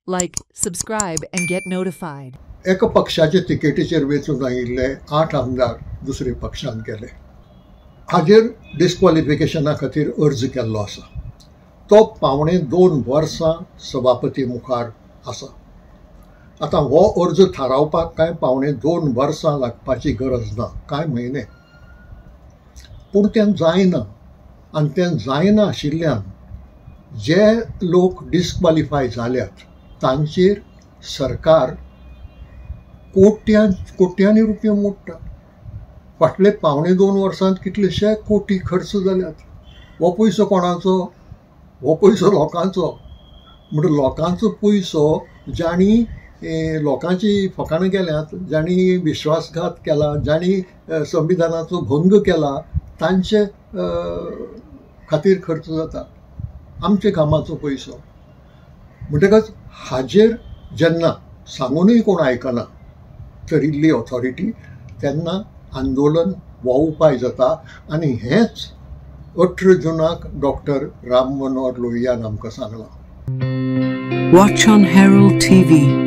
Like, subscribe, and get notified. एका पक्षाचे तिकेटीचेर वेचून आयिल्ले 8 आमदार दुसरे पक्षान गेले. हाजेर डिस्क्वॉलिफिकेशना खातीर अर्ज केल्लो आसा. तो पावणे 2 वर्सां सभापती मुखार आसा. आतां हो अर्ज थारावपाक काय पावणे 2 वर्सां लागपाची गरज ना, कांय म्हयने. पूण तें जायना, आनी तें जायना आशिल्ल्यान जे लोक डिस्क्वॉलिफाय जाल्यात तांचेर सरकार कोट्यांनी रुपया मोडटा. फाटले पावणे 2 वर्सांत कितलेशे कोटी खर्च जाल्यात. हो पयसो कोणाचो? हो पयसो लोकांचो. म्हणजे लोकांचो पयसो जाणी लोकांची फकाणां केल्यात, जाणी विश्वासघात केला, जाणी संविधानाचो भंग केला, तांचे खातीर खर्च जाता. आमच्या कामाचो पयसो. म्हणटकच हाजेर जेन्ना सांगूनय कोण आयकना तरिल्ली ऑथॉरिटी, तेन्ना आंदोलन हो उपाय जाता. आनी हेच 18 जुनाक डॉक्टर राम मनोहर लोहियान आमकां सांगलां. Watch on Herald TV.